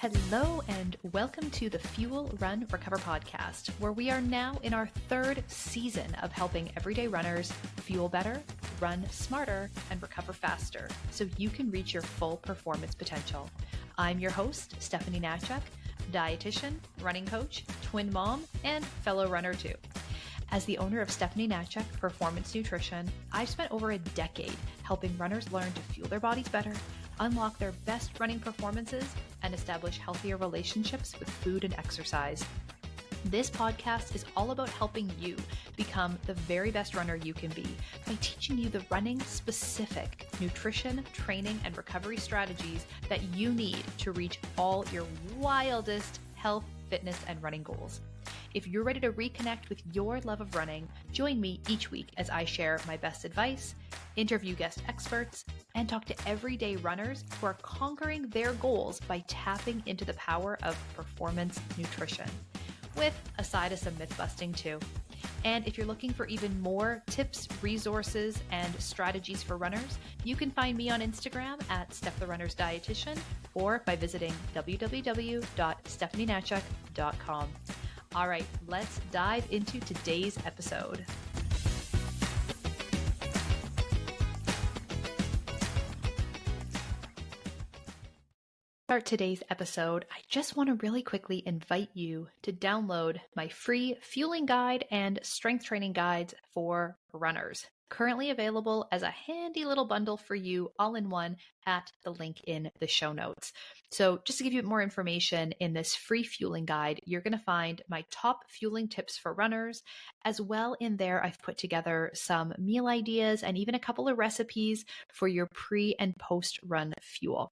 Hello and welcome to the Fuel, Run, Recover podcast, where we are now in our third season of helping everyday runners fuel better, run smarter, and recover faster so you can reach your full performance potential. I'm your host, Stephanie Natchuk, dietitian, running coach, twin mom, and fellow runner too. As the owner of Stephanie Natchuk Performance Nutrition, I've spent over a decade helping runners learn to fuel their bodies better, unlock their best running performances, and establish healthier relationships with food and exercise. This podcast is all about helping you become the very best runner you can be by teaching you the running-specific nutrition, training, and recovery strategies that you need to reach all your wildest health, fitness, and running goals. If you're ready to reconnect with your love of running, join me each week as I share my best advice, interview guest experts, and talk to everyday runners who are conquering their goals by tapping into the power of performance nutrition, with a side of some myth busting too. And if you're looking for even more tips, resources, and strategies for runners, you can find me on Instagram at Steph the Runner's Dietitian or by visiting www.stephanienatchuk.com. All right, let's dive into today's episode. Start today's episode, I just want to really quickly invite you to download my free fueling guide and strength training guides for runners. Currently available as a handy little bundle for you all in one at the link in the show notes. So just to give you more information, in this free fueling guide, you're going to find my top fueling tips for runners. As well, in there, I've put together some meal ideas and even a couple of recipes for your pre and post run fuel.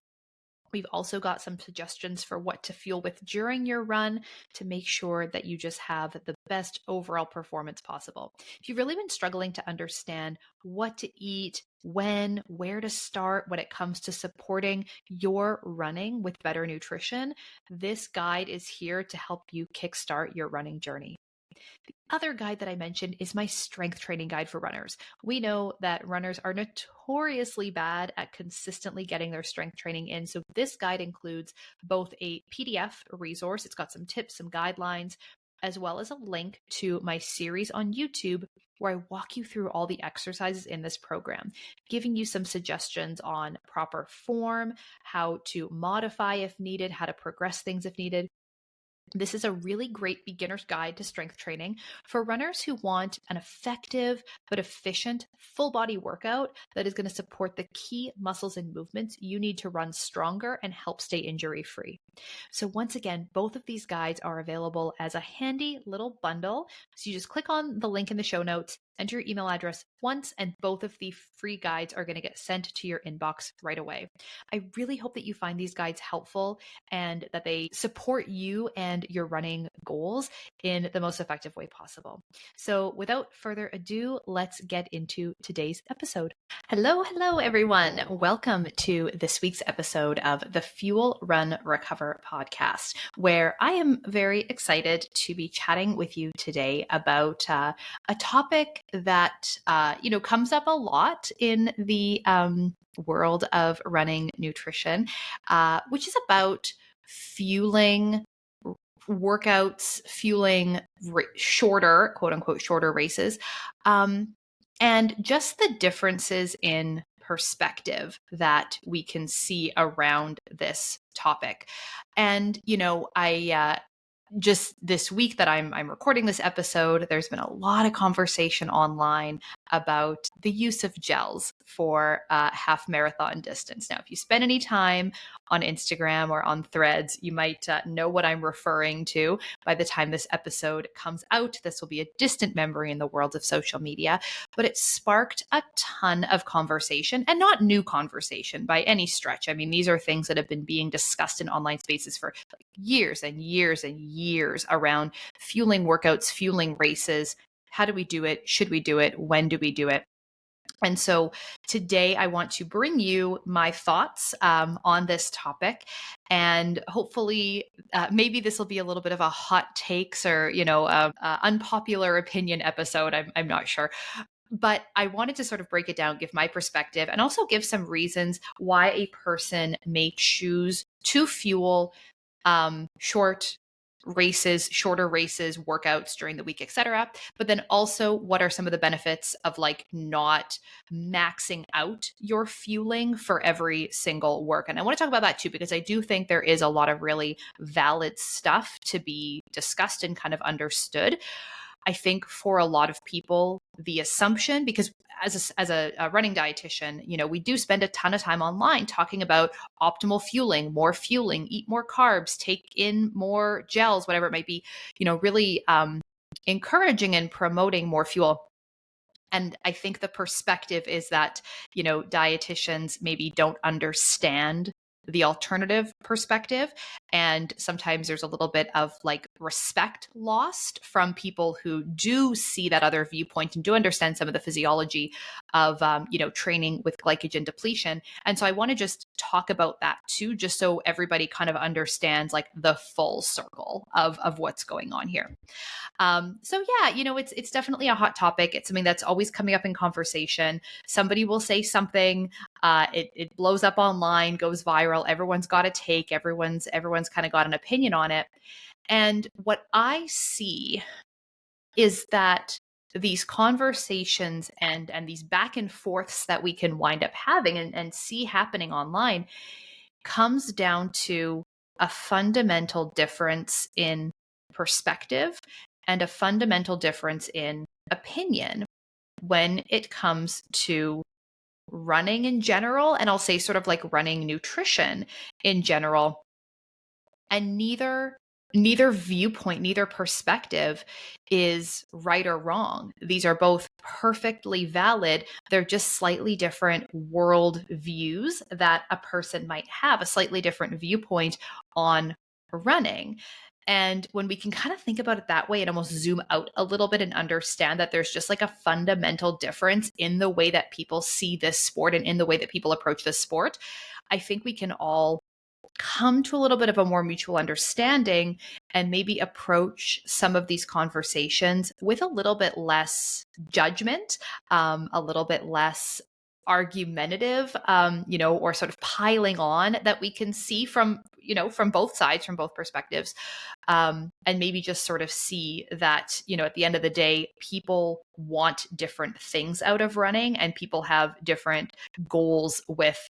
We've also got some suggestions for what to fuel with during your run to make sure that you just have the best overall performance possible. If you've really been struggling to understand what to eat, when, where to start when it comes to supporting your running with better nutrition, this guide is here to help you kickstart your running journey. The other guide that I mentioned is my strength training guide for runners. We know that runners are notoriously bad at consistently getting their strength training in. So this guide includes both a PDF resource, it's got some tips, some guidelines, as well as a link to my series on YouTube where I walk you through all the exercises in this program, giving you some suggestions on proper form, how to modify if needed, how to progress things if needed. This is a really great beginner's guide to strength training for runners who want an effective but efficient full body workout that is going to support the key muscles and movements you need to run stronger and help stay injury free. So once again, both of these guides are available as a handy little bundle. So you just click on the link in the show notes, enter your email address once, and both of the free guides are going to get sent to your inbox right away. I really hope that you find these guides helpful and that they support you and your running goals in the most effective way possible. So without further ado, let's get into today's episode. Hello, everyone. Welcome to this week's episode of the Fuel, Run, Recover podcast, where I am very excited to be chatting with you today about a topic that comes up a lot in the world of running nutrition, which is about fueling workouts, fueling shorter, quote unquote, shorter races, and just the differences in perspective that we can see around this topic. And, I just this week that I'm recording this episode, there's been a lot of conversation online about the use of gels for half marathon distance. Now, if you spend any time on Instagram or on Threads, you might know what I'm referring to. By the time this episode comes out, this will be a distant memory in the world of social media, but it sparked a ton of conversation, and not new conversation by any stretch. I mean, these are things that have been being discussed in online spaces for years and years and years around fueling workouts, fueling races. How do we do it? Should we do it? When do we do it? And so today I want to bring you my thoughts on this topic, and hopefully maybe this will be a little bit of a hot takes or, unpopular opinion episode. I'm not sure. But I wanted to sort of break it down, give my perspective, and also give some reasons why a person may choose to fuel short races, shorter races, workouts during the week, etc. But then also, what are some of the benefits of like not maxing out your fueling for every single work? And I want to talk about that too, because I do think there is a lot of really valid stuff to be discussed and kind of understood. I think for a lot of people, the assumption, because as a running dietitian, we do spend a ton of time online talking about optimal fueling, eat more carbs, take in more gels, whatever it might be, really encouraging and promoting more fuel. And I think the perspective is that, dietitians maybe don't understand the alternative perspective. And sometimes there's a little bit of like respect lost from people who do see that other viewpoint and do understand some of the physiology of, training with glycogen depletion. And so I want to just talk about that too, just so everybody kind of understands like the full circle of what's going on here. So yeah, it's definitely a hot topic. It's something that's always coming up in conversation. Somebody will say something, it blows up online, goes viral. Everyone's got a take. Everyone's kind of got an opinion on it. And what I see is that these conversations and these back and forths that we can wind up having and see happening online comes down to a fundamental difference in perspective and a fundamental difference in opinion when it comes to running in general, and I'll say sort of like running nutrition in general. And neither viewpoint, neither perspective is right or wrong. These are both perfectly valid. They're just slightly different world views that a person might have, a slightly different viewpoint on running. And when we can kind of think about it that way and almost zoom out a little bit and understand that there's just like a fundamental difference in the way that people see this sport and in the way that people approach this sport, I think we can all come to a little bit of a more mutual understanding and maybe approach some of these conversations with a little bit less judgment, a little bit less argumentative, or sort of piling on that we can see from both sides, from both perspectives, and maybe just sort of see that, at the end of the day, people want different things out of running and people have different goals with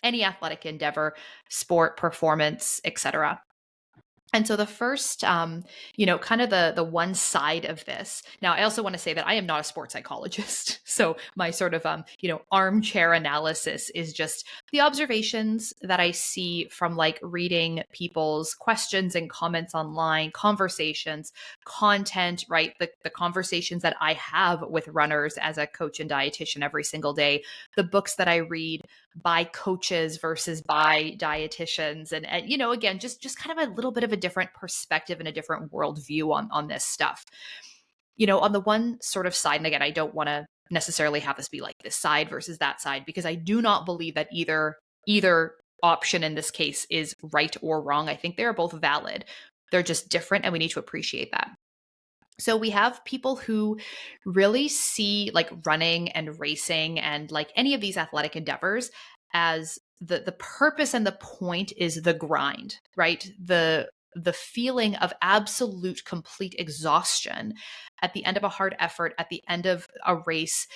any athletic endeavor, sport, performance, etc. And so the first, kind of the one side of this. Now, I also want to say that I am not a sports psychologist. So my sort of, armchair analysis is just the observations that I see from like reading people's questions and comments online, conversations, content, right? The conversations that I have with runners as a coach and dietitian every single day, the books that I read by coaches versus by dietitians. And again, just kind of a little bit of a different perspective and a different worldview on this stuff. On the one sort of side, and again, I don't want to necessarily have this be like this side versus that side, because I do not believe that either option in this case is right or wrong. I think they are both valid. They're just different, and we need to appreciate that. So we have people who really see like running and racing and like any of these athletic endeavors as the purpose and the point is the grind, right? The feeling of absolute complete exhaustion at the end of a hard effort, at the end of a race,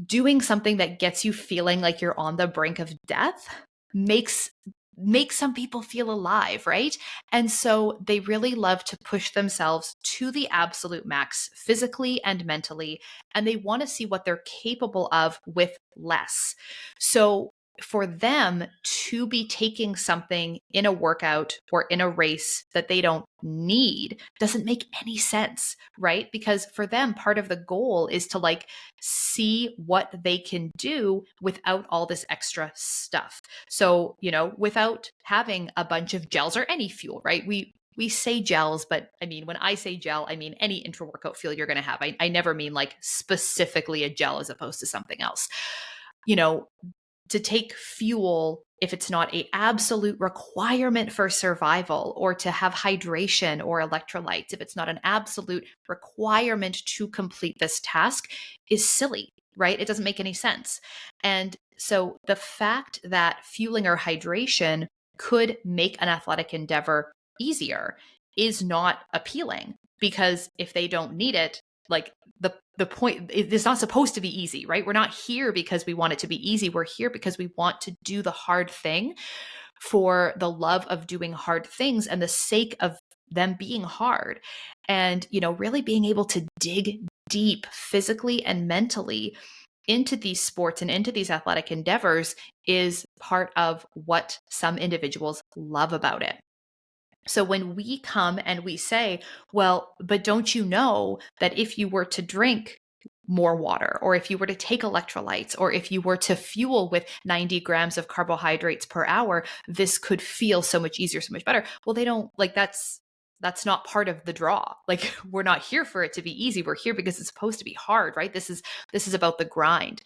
doing something that gets you feeling like you're on the brink of death makes some people feel alive, right? And so they really love to push themselves to the absolute max physically and mentally, and they want to see what they're capable of with less. So for them to be taking something in a workout or in a race that they don't need doesn't make any sense, right? Because for them, part of the goal is to like see what they can do without all this extra stuff. So, without having a bunch of gels or any fuel, right? We say gels, but I mean, when I say gel, I mean any intra-workout fuel you're going to have. I never mean like specifically a gel as opposed to something else. To take fuel, if it's not an absolute requirement for survival, or to have hydration or electrolytes, if it's not an absolute requirement to complete this task, is silly, right? It doesn't make any sense. And so the fact that fueling or hydration could make an athletic endeavor easier is not appealing, because if they don't need it, like the point, it's not supposed to be easy, right? We're not here because we want it to be easy. We're here because we want to do the hard thing for the love of doing hard things and the sake of them being hard. And, really being able to dig deep physically and mentally into these sports and into these athletic endeavors is part of what some individuals love about it. So when we come and we say, well, but don't you know that if you were to drink more water, or if you were to take electrolytes, or if you were to fuel with 90 grams of carbohydrates per hour, this could feel so much easier, so much better. Well, they don't like that's not part of the draw. Like, we're not here for it to be easy. We're here because it's supposed to be hard, right? This is about the grind.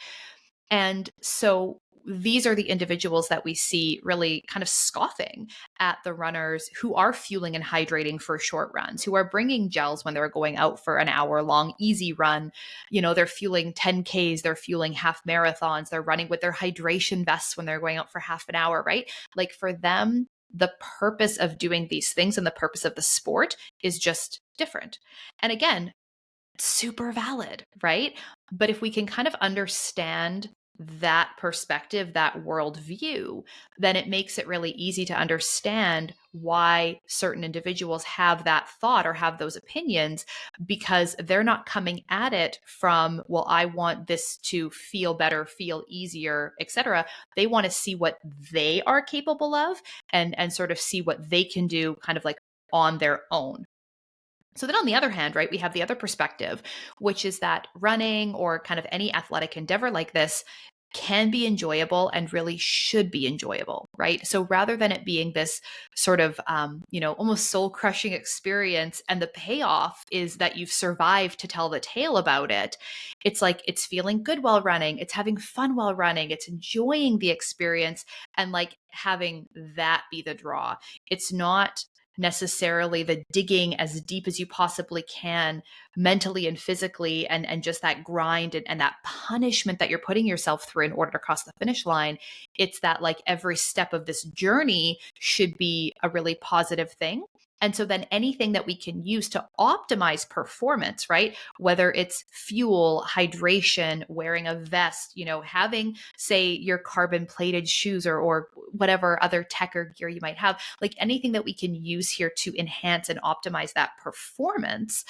And so these are the individuals that we see really kind of scoffing at the runners who are fueling and hydrating for short runs, who are bringing gels when they're going out for an hour-long easy run. They're fueling 10Ks, they're fueling half marathons, they're running with their hydration vests when they're going out for half an hour, right? Like, for them, the purpose of doing these things and the purpose of the sport is just different. And again, super valid, right? But if we can kind of understand that perspective, that worldview, then it makes it really easy to understand why certain individuals have that thought or have those opinions, because they're not coming at it from, well, I want this to feel better, feel easier, etc. They want to see what they are capable of and sort of see what they can do kind of like on their own. So then on the other hand, right, we have the other perspective, which is that running or kind of any athletic endeavor like this can be enjoyable and really should be enjoyable, right? So rather than it being this sort of, almost soul crushing experience, and the payoff is that you've survived to tell the tale about it, it's like it's feeling good while running, it's having fun while running, it's enjoying the experience, and like having that be the draw. It's not necessarily the digging as deep as you possibly can mentally and physically, and just that grind and that punishment that you're putting yourself through in order to cross the finish line. It's that like every step of this journey should be a really positive thing. And so then anything that we can use to optimize performance, right? Whether it's fuel, hydration, wearing a vest, having, say, your carbon plated shoes or whatever other tech or gear you might have, like anything that we can use here to enhance and optimize that performance.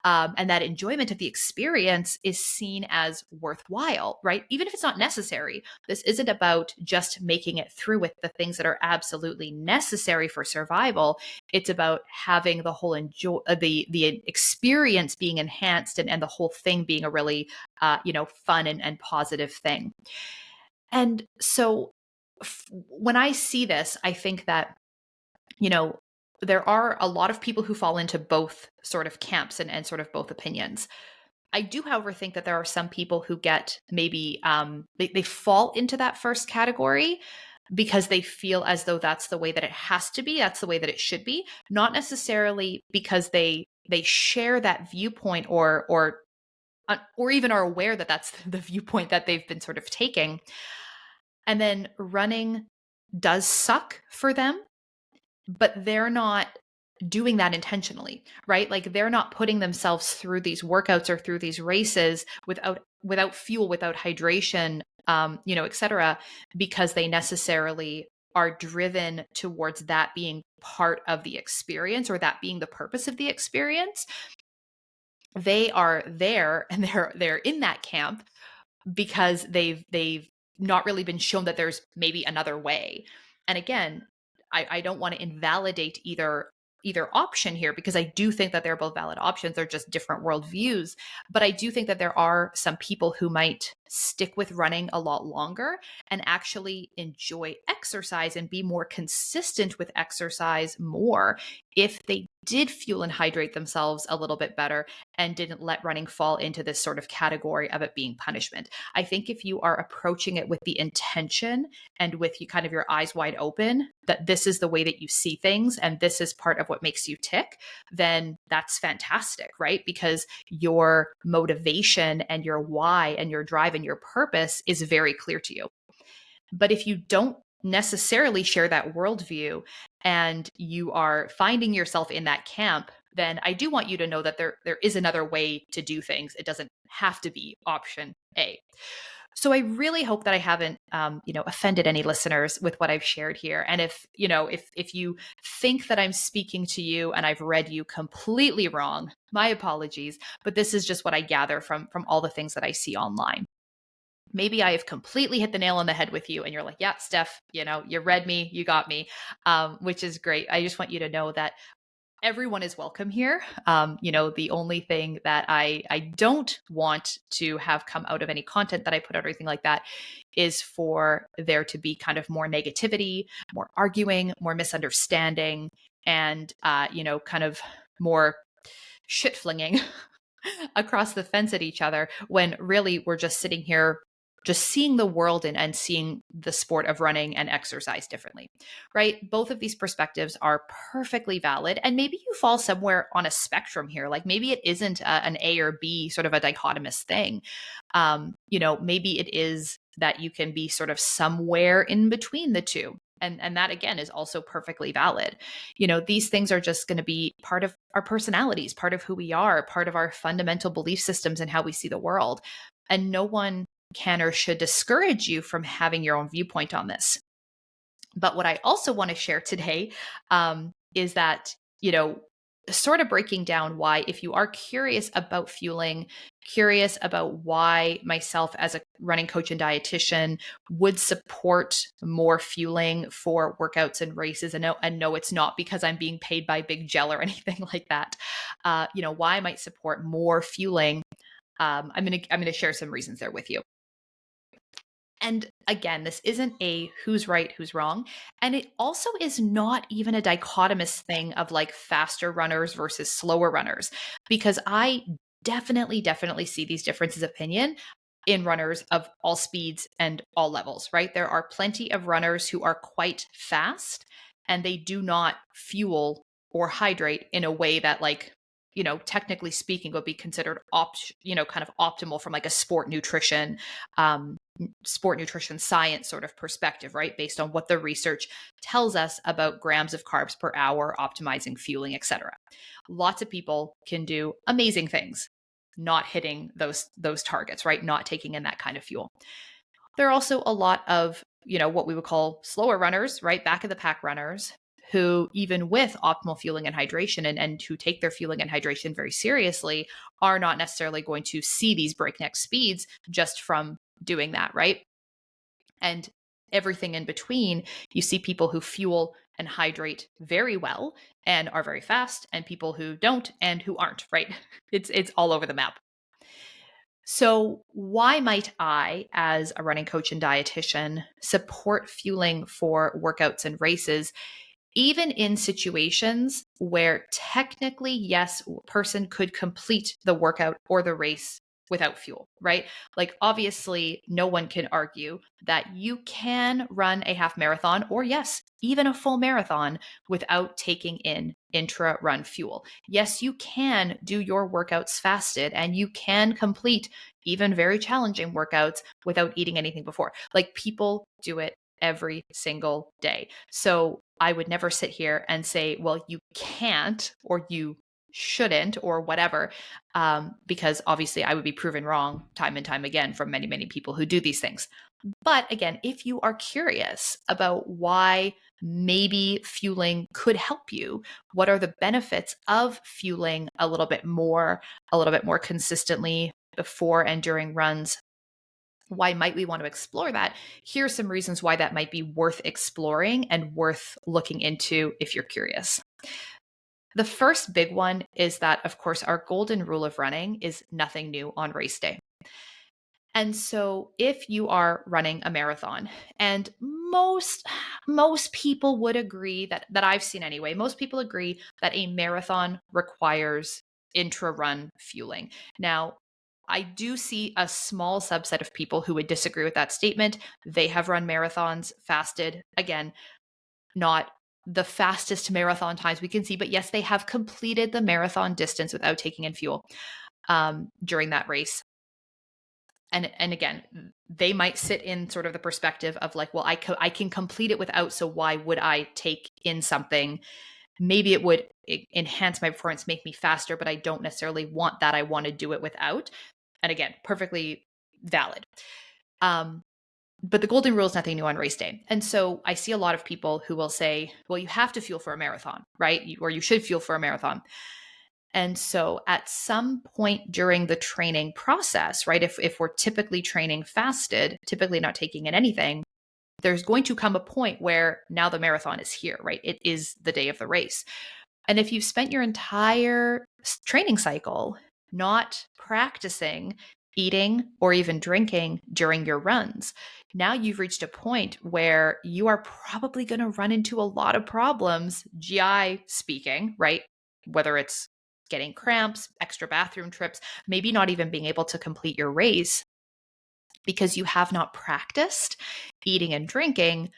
And that enjoyment of the experience is seen as worthwhile, right? Even if it's not necessary. This isn't about just making it through with the things that are absolutely necessary for survival. It's about having the whole the experience being enhanced, and the whole thing being a really, fun and positive thing. And so when I see this, I think that, there are a lot of people who fall into both sort of camps and sort of both opinions. I do, however, think that there are some people who get maybe they fall into that first category because they feel as though that's the way that it has to be, that's the way that it should be, not necessarily because they share that viewpoint or even are aware that that's the viewpoint that they've been sort of taking. And then running does suck for them, but they're not doing that intentionally, right? Like, they're not putting themselves through these workouts or through these races without fuel, without hydration, et cetera, because they necessarily are driven towards that being part of the experience or that being the purpose of the experience. They are there and they're in that camp because they've not really been shown that there's maybe another way. And again, I don't want to invalidate either option here, because I do think that they're both valid options. They're just different worldviews. But I do think that there are some people who might stick with running a lot longer and actually enjoy exercise and be more consistent with exercise more if they did fuel and hydrate themselves a little bit better and didn't let running fall into this sort of category of it being punishment. I think if you are approaching it with the intention and with you kind of your eyes wide open, that this is the way that you see things and this is part of what makes you tick, then that's fantastic, right? Because your motivation and your why and your drive and your purpose is very clear to you. But if you don't necessarily share that worldview and you are finding yourself in that camp, then I do want you to know that there is another way to do things. It doesn't have to be option A. So I really hope that I haven't, offended any listeners with what I've shared here. And if you think that I'm speaking to you and I've read you completely wrong, my apologies. But this is just what I gather from all the things that I see online. Maybe I have completely hit the nail on the head with you, and you're like, "Yeah, Steph, you read me, you got me," which is great. I just want you to know that everyone is welcome here. The only thing that I don't want to have come out of any content that I put out or anything like that is for there to be kind of more negativity, more arguing, more misunderstanding, and kind of more shit flinging across the fence at each other when really we're just sitting here just seeing the world and seeing the sport of running and exercise differently, right? Both of these perspectives are perfectly valid. And maybe you fall somewhere on a spectrum here. Like maybe it isn't an A or B, sort of a dichotomous thing. Maybe it is that you can be sort of somewhere in between the two. And that again is also perfectly valid. These things are just going to be part of our personalities, part of who we are, part of our fundamental belief systems and how we see the world. And no one can or should discourage you from having your own viewpoint on this. But what I also want to share today is that, sort of breaking down why, if you are curious about fueling, curious about why myself as a running coach and dietitian would support more fueling for workouts and races, and no, it's not because I'm being paid by Big Gel or anything like that. Why I might support more fueling. I'm gonna share some reasons there with you. And again, this isn't a who's right, who's wrong. And it also is not even a dichotomous thing of like faster runners versus slower runners, because I definitely see these differences of opinion in runners of all speeds and all levels, right? There are plenty of runners who are quite fast and they do not fuel or hydrate in a way that like, technically speaking would be considered kind of optimal from like a sport nutrition science sort of perspective, right? Based on what the research tells us about grams of carbs per hour, optimizing fueling, etc. Lots of people can do amazing things, not hitting those targets, right? Not taking in that kind of fuel. There are also a lot of, what we would call slower runners, right? Back of the pack runners who, even with optimal fueling and hydration and who take their fueling and hydration very seriously, are not necessarily going to see these breakneck speeds just from doing that, right? And everything in between, you see people who fuel and hydrate very well and are very fast, and people who don't and who aren't, right? It's all over the map. So why might I, as a running coach and dietitian, support fueling for workouts and races, even in situations where technically, yes, a person could complete the workout or the race without fuel, right? Like obviously no one can argue that you can run a half marathon or yes, even a full marathon without taking in intra-run fuel. Yes, you can do your workouts fasted and you can complete even very challenging workouts without eating anything before. Like people do it every single day. So I would never sit here and say, well, you can't or you shouldn't or whatever, because obviously I would be proven wrong time and time again from many, many people who do these things. But again, if you are curious about why maybe fueling could help you, what are the benefits of fueling a little bit more consistently before and during runs, why might we want to explore that? Here's some reasons why that might be worth exploring and worth looking into if you're curious. The first big one is that, of course, our golden rule of running is nothing new on race day. And so if you are running a marathon, and most people would agree that I've seen anyway, most people agree that a marathon requires intra-run fueling. Now, I do see a small subset of people who would disagree with that statement. They have run marathons, fasted. Again, not the fastest marathon times we can see, but yes, they have completed the marathon distance without taking in fuel during that race. And again, they might sit in sort of the perspective of like, well, I can complete it without, so why would I take in something? Maybe it would enhance my performance, make me faster, but I don't necessarily want that. I want to do it without. And again, perfectly valid. But the golden rule is nothing new on race day. And so I see a lot of people who will say, well, you have to fuel for a marathon, right? Or you should fuel for a marathon. And so at some point during the training process, right, if we're typically training fasted, typically not taking in anything, there's going to come a point where now the marathon is here, right? It is the day of the race. And if you've spent your entire training cycle not practicing eating or even drinking during your runs, now you've reached a point where you are probably going to run into a lot of problems, GI speaking, right? Whether it's getting cramps, extra bathroom trips, maybe not even being able to complete your race because you have not practiced eating and drinking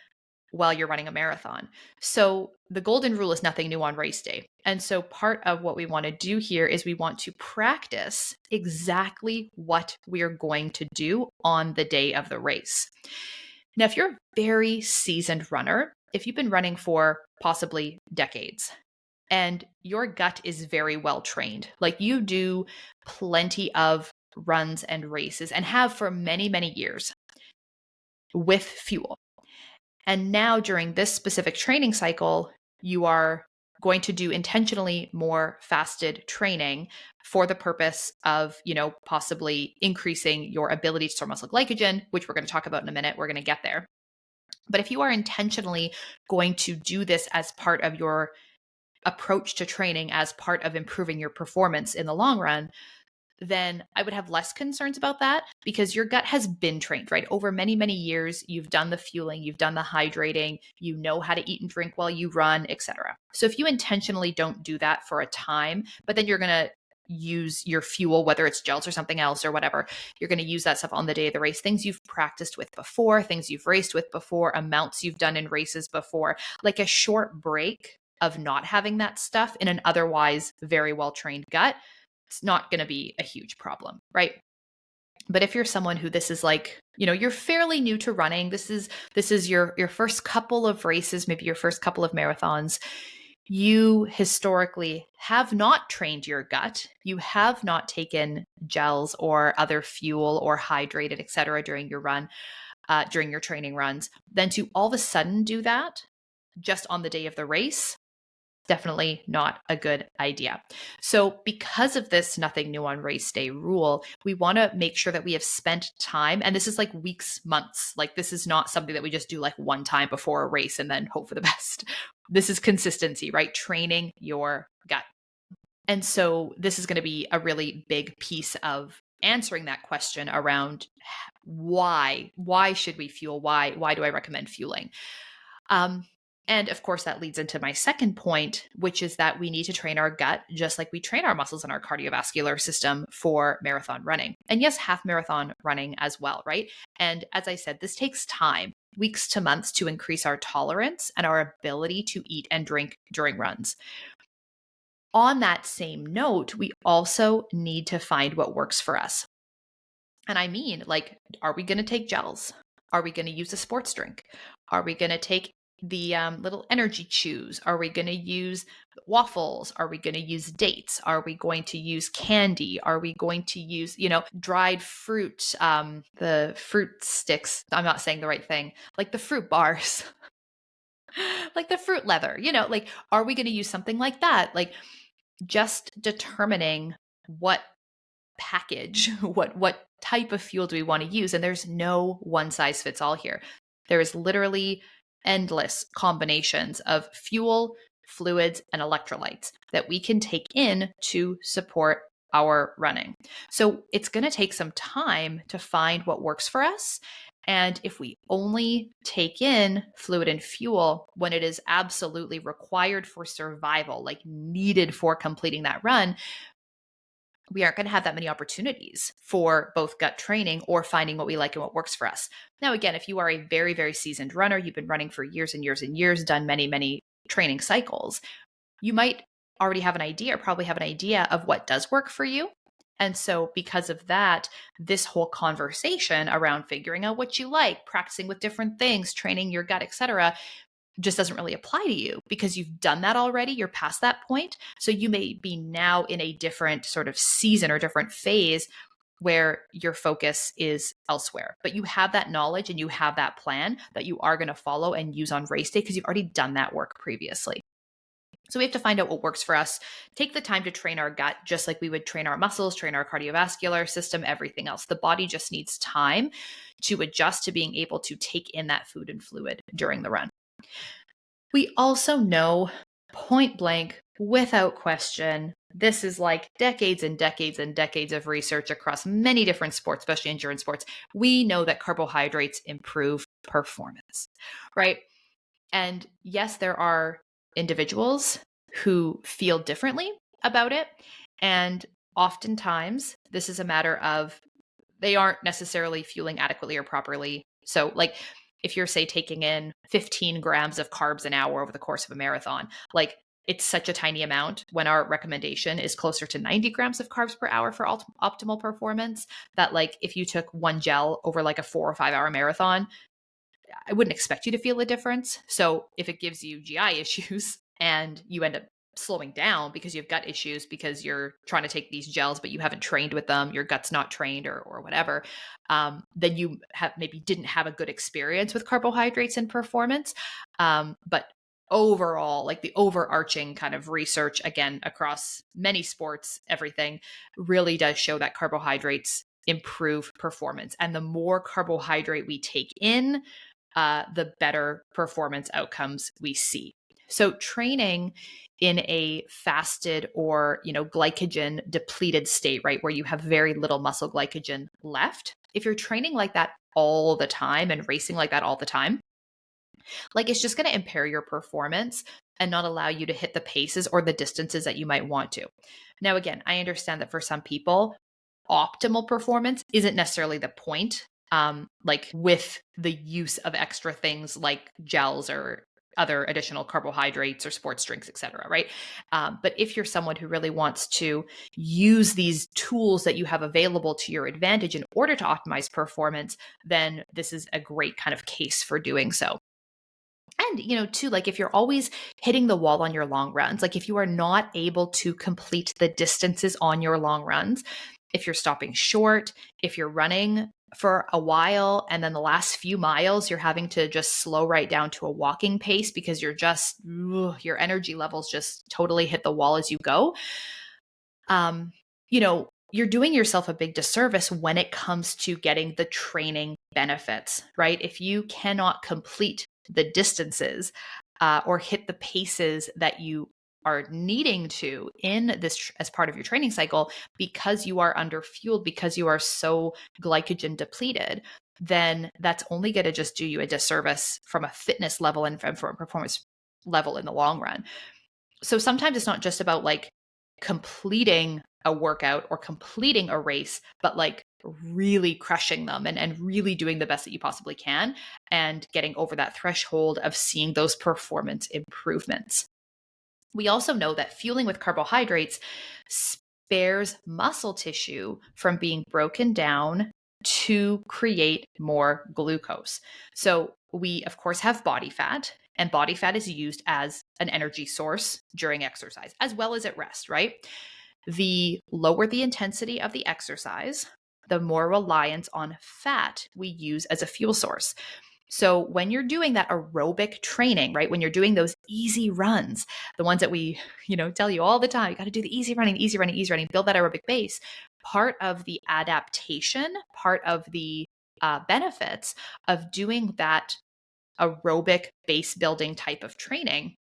while you're running a marathon. So the golden rule is nothing new on race day. And so part of what we want to do here is we want to practice exactly what we are going to do on the day of the race. Now, if you're a very seasoned runner, if you've been running for possibly decades, and your gut is very well trained, like you do plenty of runs and races and have for many, many years with fuel. And now during this specific training cycle, you are going to do intentionally more fasted training for the purpose of, possibly increasing your ability to store muscle glycogen, which we're going to talk about in a minute. We're going to get there. But if you are intentionally going to do this as part of your approach to training, as part of improving your performance in the long run, then I would have less concerns about that because your gut has been trained, right? Over many, many years, you've done the fueling, you've done the hydrating, you know how to eat and drink while you run, etc. So if you intentionally don't do that for a time, but then you're going to use your fuel, whether it's gels or something else or whatever, you're going to use that stuff on the day of the race, things you've practiced with before, things you've raced with before, amounts you've done in races before, like a short break of not having that stuff in an otherwise very well-trained gut, it's not going to be a huge problem, right? But if you're someone who this is like, you're fairly new to running, this is your first couple of races, maybe your first couple of marathons, you historically have not trained your gut, you have not taken gels or other fuel or hydrated, etc. during your run, during your training runs, then to all of a sudden do that just on the day of the race, definitely not a good idea. So because of this nothing new on race day rule, we want to make sure that we have spent time, and this is like weeks, months, like this is not something that we just do like one time before a race and then hope for the best. This is consistency, right? Training your gut. And so this is going to be a really big piece of answering that question around why should we fuel? Why do I recommend fueling? And of course, that leads into my second point, which is that we need to train our gut just like we train our muscles and our cardiovascular system for marathon running. And yes, half marathon running as well, right? And as I said, this takes time, weeks to months, to increase our tolerance and our ability to eat and drink during runs. On that same note, we also need to find what works for us. And I mean, like, are we going to take gels? Are we going to use a sports drink? Are we going to take the little energy chews? Are we going to use waffles? Are we going to use dates? Are we going to use candy? Are we going to use, dried fruit, the fruit sticks? I'm not saying the right thing, like the fruit bars, like the fruit leather, like, are we going to use something like that? Like, just determining what package, what type of fuel do we want to use? And there's no one size fits all here. There is literally endless combinations of fuel, fluids, and electrolytes that we can take in to support our running. So it's going to take some time to find what works for us. And if we only take in fluid and fuel when it is absolutely required for survival, like needed for completing that run, we aren't going to have that many opportunities for both gut training or finding what we like and what works for us. Now, again, if you are a very, very seasoned runner, you've been running for years and years and years, done many, many training cycles, you might already have an idea, or probably have an idea of what does work for you And so because of that, this whole conversation around figuring out what you like, practicing with different things, training your gut, etc., just doesn't really apply to you because you've done that already. You're past that point. So you may be now in a different sort of season or different phase where your focus is elsewhere. But you have that knowledge and you have that plan that you are going to follow and use on race day because you've already done that work previously. So we have to find out what works for us, take the time to train our gut, just like we would train our muscles, train our cardiovascular system, everything else. The body just needs time to adjust to being able to take in that food and fluid during the run. We also know, point blank, without question, this is like decades and decades and decades of research across many different sports, especially endurance sports. We know that carbohydrates improve performance, right? And yes, there are individuals who feel differently about it. And oftentimes, this is a matter of they aren't necessarily fueling adequately or properly. So, like, if you're, say, taking in 15 grams of carbs an hour over the course of a marathon, like, it's such a tiny amount when our recommendation is closer to 90 grams of carbs per hour for optimal performance, that, like, if you took one gel over like a 4 or 5 hour marathon, I wouldn't expect you to feel a difference. So if it gives you GI issues and you end up slowing down because you have gut issues because you're trying to take these gels, but you haven't trained with them, your gut's not trained or whatever, then you have maybe didn't have a good experience with carbohydrates and performance. But overall, like the overarching kind of research, again, across many sports, everything really does show that carbohydrates improve performance. And the more carbohydrate we take in, the better performance outcomes we see. So training in a fasted or, glycogen depleted state, right, where you have very little muscle glycogen left, if you're training like that all the time and racing like that all the time, like, it's just going to impair your performance and not allow you to hit the paces or the distances that you might want to. Now, again, I understand that for some people, optimal performance isn't necessarily the point, like with the use of extra things like gels or other additional carbohydrates or sports drinks, et cetera, right? But if you're someone who really wants to use these tools that you have available to your advantage in order to optimize performance, then this is a great kind of case for doing so. And, too, like if you're always hitting the wall on your long runs, like if you are not able to complete the distances on your long runs, if you're stopping short, if you're running for a while and then the last few miles, you're having to just slow right down to a walking pace because your energy levels just totally hit the wall as you go. You're doing yourself a big disservice when it comes to getting the training benefits, right? If you cannot complete the distances or hit the paces that you are needing to in this as part of your training cycle because you are underfueled, because you are so glycogen depleted, then that's only going to just do you a disservice from a fitness level and from a performance level in the long run. So sometimes it's not just about like completing a workout or completing a race, but like really crushing them and really doing the best that you possibly can and getting over that threshold of seeing those performance improvements. We also know that fueling with carbohydrates spares muscle tissue from being broken down to create more glucose. So we, of course, have body fat, and body fat is used as an energy source during exercise, as well as at rest, right? The lower the intensity of the exercise, the more reliance on fat we use as a fuel source. So when you're doing that aerobic training, right, when you're doing those easy runs, the ones that we, tell you all the time, you got to do the easy running, build that aerobic base. Part of the adaptation, part of the benefits of doing that aerobic base building type of training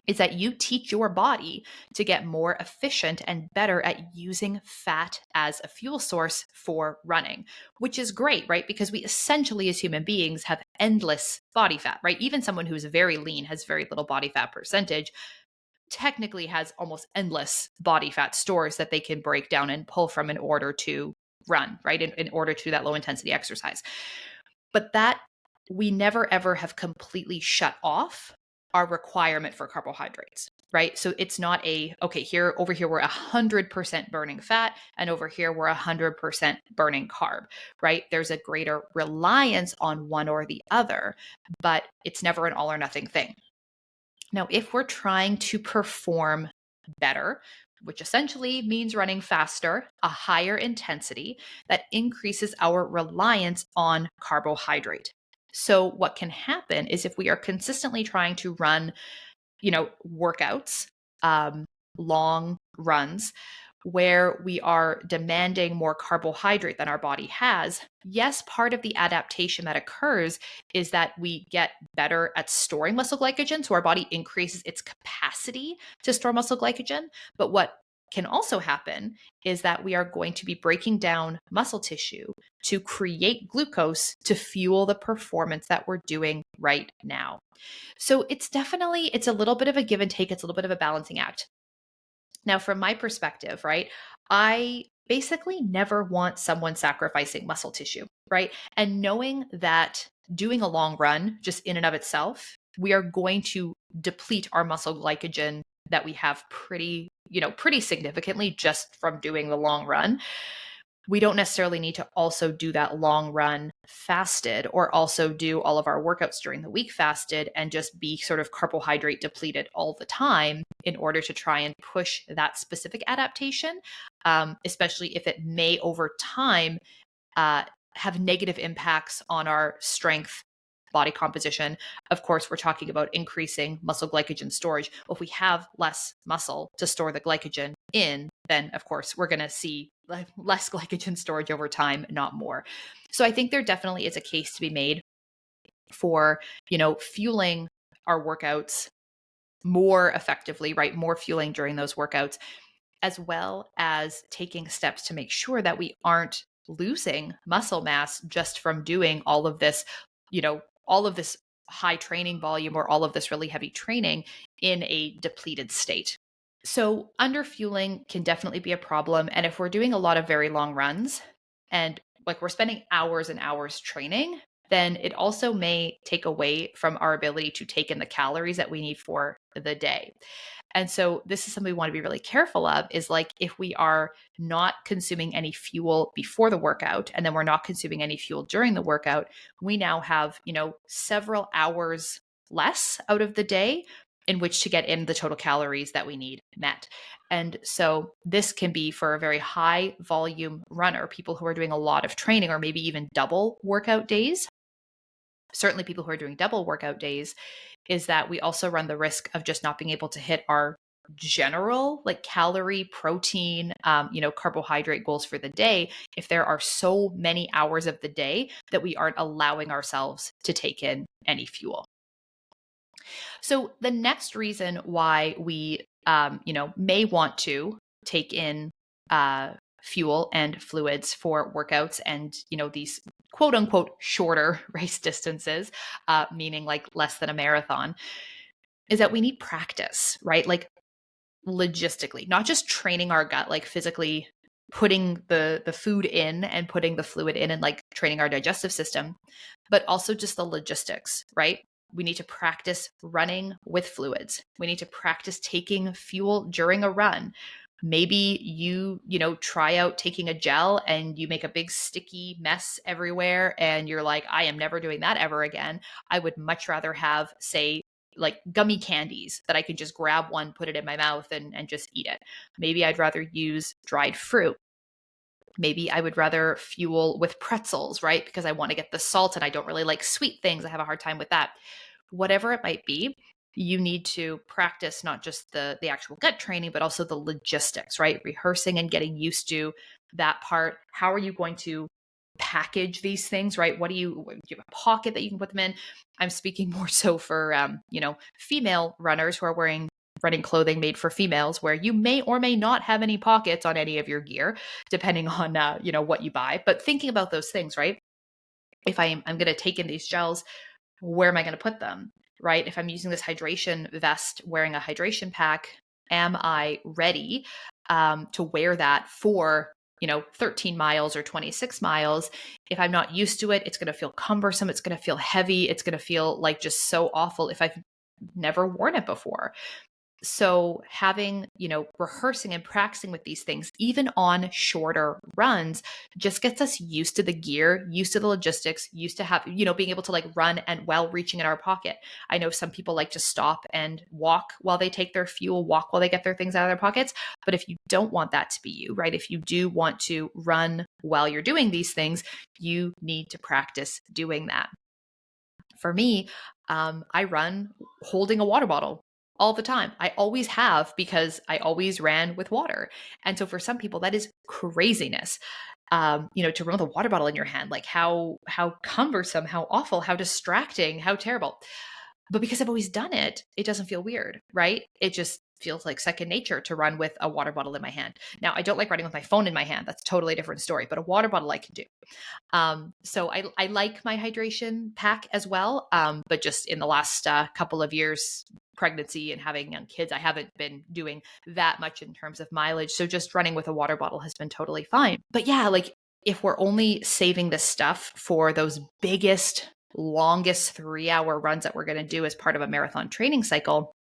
is that you teach your body to get more efficient and better at using fat as a fuel source for running, which is great, right? Because we essentially, as human beings, have endless body fat, right? Even someone who's very lean has very little body fat percentage, technically has almost endless body fat stores that they can break down and pull from in order to run, right? In order to do that low intensity exercise. But that we never ever have completely shut off our requirement for carbohydrates, right? So it's not over here we're 100% burning fat, and over here we're 100% burning carb, right? There's a greater reliance on one or the other, but it's never an all or nothing thing. Now, if we're trying to perform better, which essentially means running faster, a higher intensity, that increases our reliance on carbohydrate. So, what can happen is if we are consistently trying to run, workouts, um, long runs, where we are demanding more carbohydrate than our body has, yes, part of the adaptation that occurs is that we get better at storing muscle glycogen. So our body increases its capacity to store muscle glycogen. But what can also happen is that we are going to be breaking down muscle tissue to create glucose to fuel the performance that we're doing right now. So it's a little bit of a give and take. It's a little bit of a balancing act. Now, from my perspective, right, I basically never want someone sacrificing muscle tissue, right? And knowing that doing a long run just in and of itself, we are going to deplete our muscle glycogen that we have pretty significantly just from doing the long run. We don't necessarily need to also do that long run fasted or also do all of our workouts during the week fasted and just be sort of carbohydrate depleted all the time in order to try and push that specific adaptation, especially if it may over time have negative impacts on our strength, body composition. Of course, we're talking about increasing muscle glycogen storage. Well, if we have less muscle to store the glycogen in, then of course we're going to see less glycogen storage over time, not more. So I think there definitely is a case to be made for, fueling our workouts more effectively, right? More fueling during those workouts, as well as taking steps to make sure that we aren't losing muscle mass just from doing all of this high training volume or all of this really heavy training in a depleted state. So underfueling can definitely be a problem. And if we're doing a lot of very long runs and like we're spending hours and hours training, then it also may take away from our ability to take in the calories that we need for the day. And so this is something we want to be really careful of is like if we are not consuming any fuel before the workout and then we're not consuming any fuel during the workout, we now have, several hours less out of the day in which to get in the total calories that we need met. And so this can be for a very high volume runner, people who are doing a lot of training or maybe even double workout days. Certainly people who are doing double workout days, is that we also run the risk of just not being able to hit our general like calorie, protein, carbohydrate goals for the day if there are so many hours of the day that we aren't allowing ourselves to take in any fuel. So the next reason why we, may want to take in fuel and fluids for workouts and, these quote unquote shorter race distances, meaning like less than a marathon, is that we need practice, right? Like logistically, not just training our gut, like physically putting the food in and putting the fluid in and like training our digestive system, but also just the logistics, right? We need to practice running with fluids. We need to practice taking fuel during a run. Maybe you try out taking a gel and you make a big sticky mess everywhere and you're like, I am never doing that ever again. I would much rather have, say, like gummy candies that I could just grab one, put it in my mouth and just eat it. Maybe I'd rather use dried fruit. Maybe I would rather fuel with pretzels, right? Because I want to get the salt and I don't really like sweet things. I have a hard time with that. Whatever it might be, you need to practice not just the actual gut training, but also the logistics, right? Rehearsing and getting used to that part. How are you going to package these things, right? Do you have a pocket that you can put them in? I'm speaking more so for, female runners who are wearing running clothing made for females where you may or may not have any pockets on any of your gear, depending on, what you buy. But thinking about those things, right? If I'm going to take in these gels, where am I going to put them, right? If I'm using this hydration vest, wearing a hydration pack, am I ready to wear that for 13 miles or 26 miles? If I'm not used to it, it's going to feel cumbersome. It's going to feel heavy. It's going to feel like just so awful if I've never worn it before. So having, rehearsing and practicing with these things, even on shorter runs, just gets us used to the gear, used to the logistics, used to being able to like run and while reaching in our pocket. I know some people like to stop and walk while they take their fuel, walk while they get their things out of their pockets. But if you don't want that to be you, right? If you do want to run while you're doing these things, you need to practice doing that. For me, I run holding a water bottle all the time. I always have because I always ran with water. And so for some people, that is craziness. To run with a water bottle in your hand, like how cumbersome, how awful, how distracting, how terrible. But because I've always done it, it doesn't feel weird, right? It just feels like second nature to run with a water bottle in my hand. Now, I don't like running with my phone in my hand. That's a totally different story, but a water bottle I can do. So I like my hydration pack as well. But just in the last couple of years, pregnancy and having young kids, I haven't been doing that much in terms of mileage. So just running with a water bottle has been totally fine. But yeah, like if we're only saving the stuff for those biggest, longest 3-hour runs that we're going to do as part of a marathon training cycle,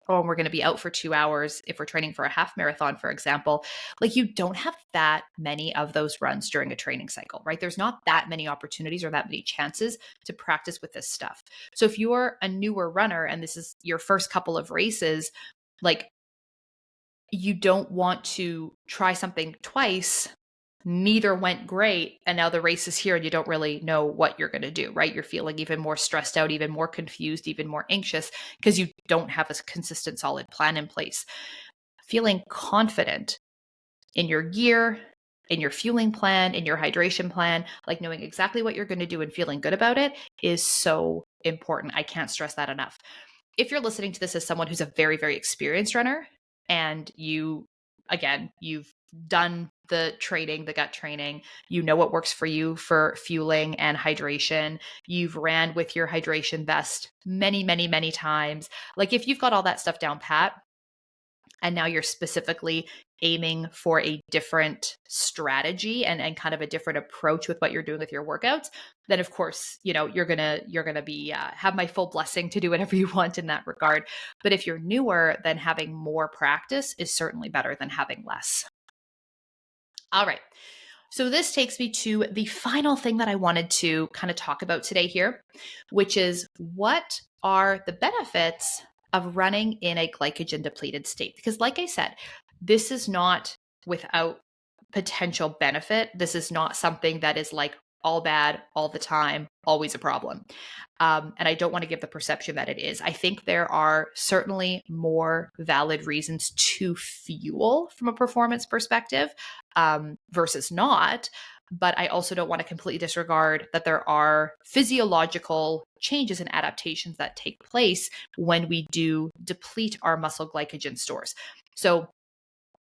or we're going to be out for 2 hours if we're training for a half marathon, for example, like you don't have that many of those runs during a training cycle, right? There's not that many opportunities or that many chances to practice with this stuff. So if you're a newer runner and this is your first couple of races, like you don't want to try something twice, neither went great, and now the race is here and you don't really know what you're going to do, right? You're feeling even more stressed out, even more confused, even more anxious because you don't have a consistent, solid plan in place. Feeling confident in your gear, in your fueling plan, in your hydration plan, like knowing exactly what you're going to do and feeling good about it is so important. I can't stress that enough. If you're listening to this as someone who's a very, very experienced runner and you've done the training, the gut training, you know what works for you for fueling and hydration. You've ran with your hydration vest many, many, many times. Like if you've got all that stuff down pat, and now you're specifically aiming for a different strategy and kind of a different approach with what you're doing with your workouts, then of course, you're gonna be have my full blessing to do whatever you want in that regard. But if you're newer, then having more practice is certainly better than having less. All right. So this takes me to the final thing that I wanted to kind of talk about today here, which is what are the benefits of running in a glycogen depleted state? Because like I said, this is not without potential benefit. This is not something that is like all bad all the time, always a problem. And I don't want to give the perception that it is. I think there are certainly more valid reasons to fuel from a performance perspective versus not. But I also don't want to completely disregard that there are physiological changes and adaptations that take place when we do deplete our muscle glycogen stores. So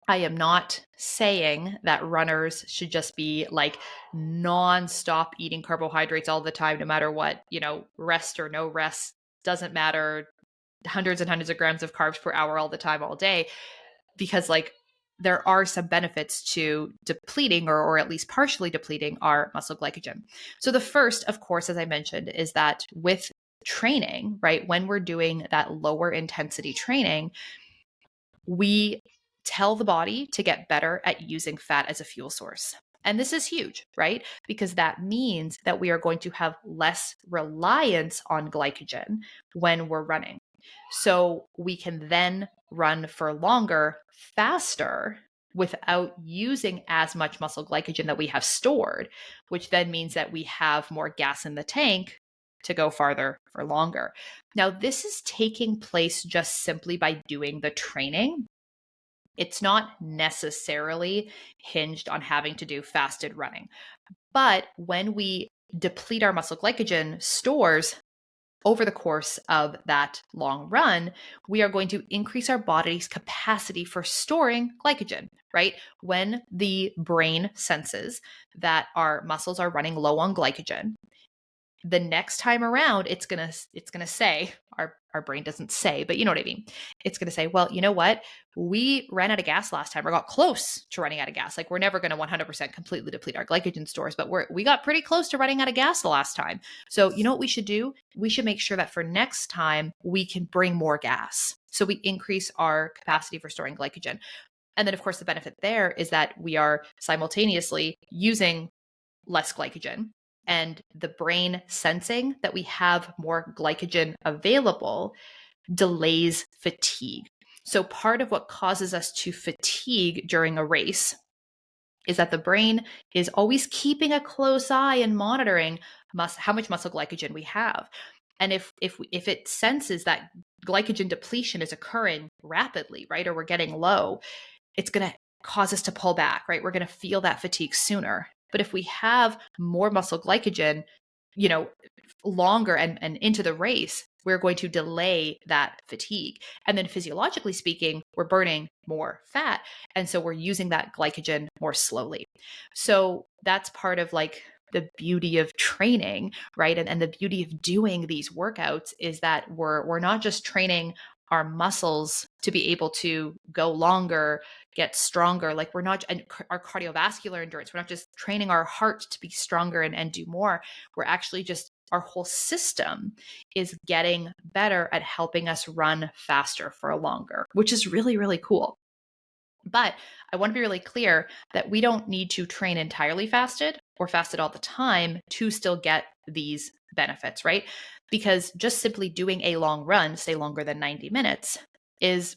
I am not saying that runners should just be like nonstop eating carbohydrates all the time, no matter what, rest or no rest, doesn't matter, hundreds and hundreds of grams of carbs per hour all the time, all day, because like there are some benefits to depleting or at least partially depleting our muscle glycogen. So the first, of course, as I mentioned, is that with training, right, when we're doing that lower intensity training, we tell the body to get better at using fat as a fuel source. And this is huge, right? Because that means that we are going to have less reliance on glycogen when we're running. So we can then run for longer, faster, without using as much muscle glycogen that we have stored, which then means that we have more gas in the tank to go farther for longer. Now, this is taking place just simply by doing the training. It's not necessarily hinged on having to do fasted running. But when we deplete our muscle glycogen stores over the course of that long run, we are going to increase our body's capacity for storing glycogen, right? When the brain senses that our muscles are running low on glycogen, the next time around, it's gonna say, our brain doesn't say, but you know what I mean. It's gonna say, well, you know what? We ran out of gas last time, or got close to running out of gas. Like, we're never gonna 100% completely deplete our glycogen stores, but we got pretty close to running out of gas the last time. So you know what we should do? We should make sure that for next time we can bring more gas. So we increase our capacity for storing glycogen. And then, of course, the benefit there is that we are simultaneously using less glycogen, and the brain sensing that we have more glycogen available delays fatigue. So part of what causes us to fatigue during a race is that the brain is always keeping a close eye and monitoring how much muscle glycogen we have. And if it senses that glycogen depletion is occurring rapidly, right, or we're getting low, it's going to cause us to pull back, right? We're going to feel that fatigue sooner. But if we have more muscle glycogen, longer and into the race, we're going to delay that fatigue. And then physiologically speaking, we're burning more fat. And so we're using that glycogen more slowly. So that's part of like the beauty of training, right? And the beauty of doing these workouts is that we're not just training our muscles to be able to go longer, get stronger. Like, we're not, and our cardiovascular endurance, we're not just training our heart to be stronger and do more. We're actually just, our whole system is getting better at helping us run faster for longer, which is really, really cool. But I want to be really clear that we don't need to train entirely fasted or fasted all the time to still get these benefits, right? Because just simply doing a long run, say longer than 90 minutes, is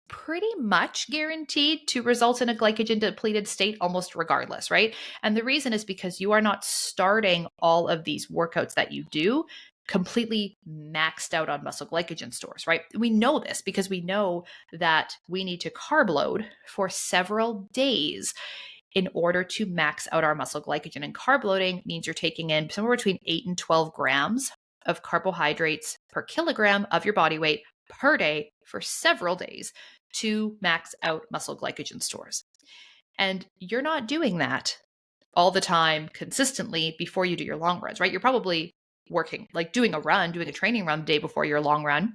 pretty much guaranteed to result in a glycogen depleted state almost regardless, right? And the reason is because you are not starting all of these workouts that you do completely maxed out on muscle glycogen stores, right? We know this because we know that we need to carb load for several days in order to max out our muscle glycogen. And carb loading means you're taking in somewhere between 8 and 12 grams of carbohydrates per kilogram of your body weight per day for several days to max out muscle glycogen stores. And you're not doing that all the time consistently before you do your long runs, right? You're probably working, like doing a training run the day before your long run.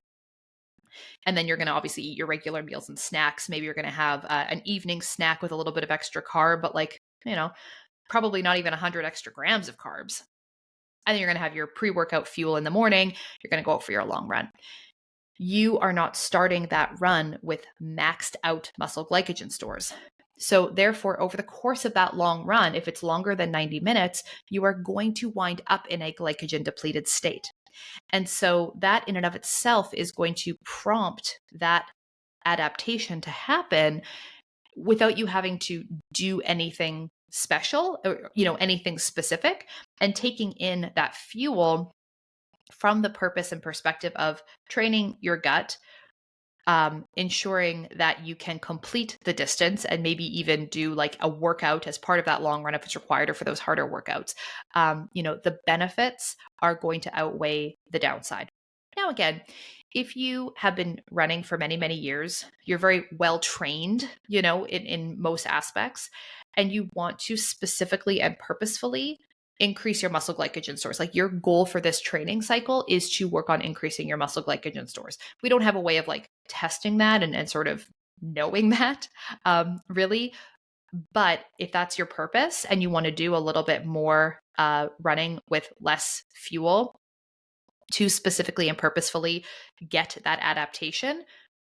And then you're going to obviously eat your regular meals and snacks. Maybe you're going to have an evening snack with a little bit of extra carb, but probably not even 100 extra grams of carbs. And then you're going to have your pre-workout fuel in the morning. You're going to go out for your long run. You are not starting that run with maxed out muscle glycogen stores. So therefore, over the course of that long run, if it's longer than 90 minutes, you are going to wind up in a glycogen depleted state. And so that in and of itself is going to prompt that adaptation to happen without you having to do anything special or, anything specific, and taking in that fuel from the purpose and perspective of training your gut, ensuring that you can complete the distance and maybe even do like a workout as part of that long run if it's required, or for those harder workouts. The benefits are going to outweigh the downside. Now, again, if you have been running for many, many years, you're very well trained, in most aspects, and you want to specifically and purposefully increase your muscle glycogen stores. Like, your goal for this training cycle is to work on increasing your muscle glycogen stores. We don't have a way of like testing that and sort of knowing that really. But if that's your purpose and you want to do a little bit more running with less fuel to specifically and purposefully get that adaptation,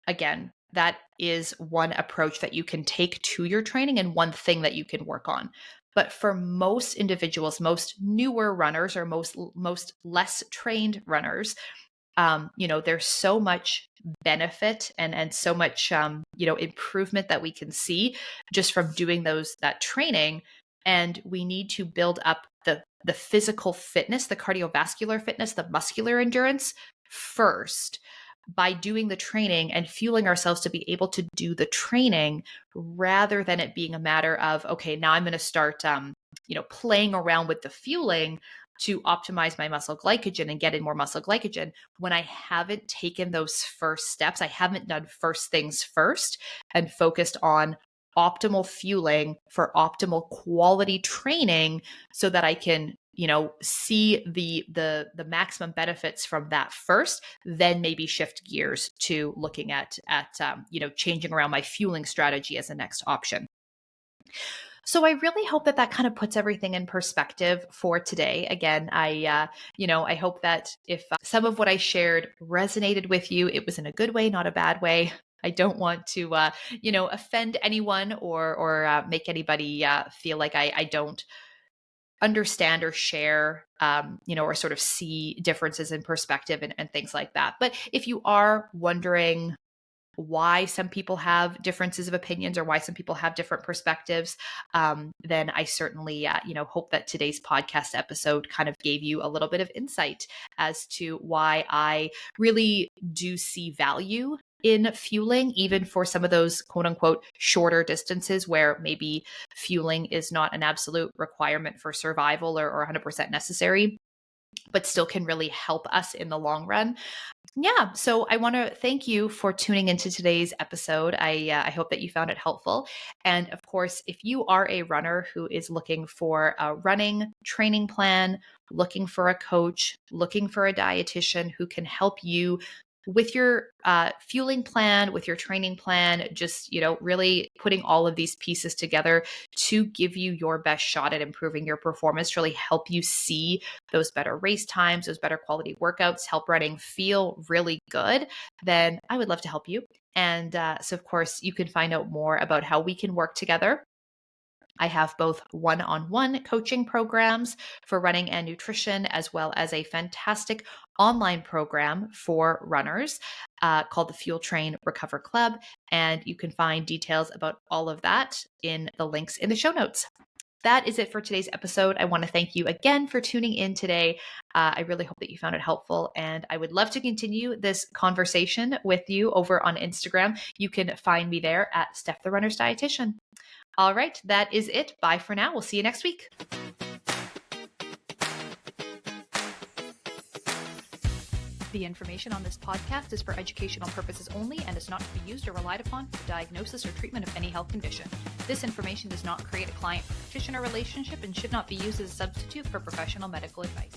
again, that is one approach that you can take to your training and one thing that you can work on. But for most individuals, most newer runners or most less trained runners, there's so much benefit and so much improvement that we can see just from doing that training. And we need to build up the physical fitness, the cardiovascular fitness, the muscular endurance first, by doing the training and fueling ourselves to be able to do the training, rather than it being a matter of, okay, now I'm going to start, playing around with the fueling to optimize my muscle glycogen and get in more muscle glycogen, when I haven't taken those first steps. I haven't done first things first and focused on optimal fueling for optimal quality training so that I can see the maximum benefits from that first, then maybe shift gears to looking at changing around my fueling strategy as the next option. So I really hope that kind of puts everything in perspective for today. Again, I hope that if some of what I shared resonated with you, it was in a good way, not a bad way. I don't want to, offend anyone or make anybody feel like I don't understand or share, or sort of see differences in perspective and things like that. But if you are wondering why some people have differences of opinions or why some people have different perspectives, then I certainly, hope that today's podcast episode kind of gave you a little bit of insight as to why I really do see value in fueling, even for some of those quote unquote shorter distances where maybe fueling is not an absolute requirement for survival or 100% necessary, but still can really help us in the long run. Yeah, so I want to thank you for tuning into today's episode. I hope that you found it helpful. And of course, if you are a runner who is looking for a running training plan, looking for a coach, looking for a dietitian who can help you with your fueling plan, with your training plan, just, really putting all of these pieces together to give you your best shot at improving your performance, to really help you see those better race times, those better quality workouts, help running feel really good, then I would love to help you. And so, of course, you can find out more about how we can work together. I have both one-on-one coaching programs for running and nutrition, as well as a fantastic online program for runners called the Fuel Train Recover Club. And you can find details about all of that in the links in the show notes. That is it for today's episode. I want to thank you again for tuning in today. I really hope that you found it helpful, and I would love to continue this conversation with you over on Instagram. You can find me there at Steph the Runner's Dietitian. All right, that is it. Bye for now. We'll see you next week. The information on this podcast is for educational purposes only and is not to be used or relied upon for diagnosis or treatment of any health condition. This information does not create a client-practitioner relationship and should not be used as a substitute for professional medical advice.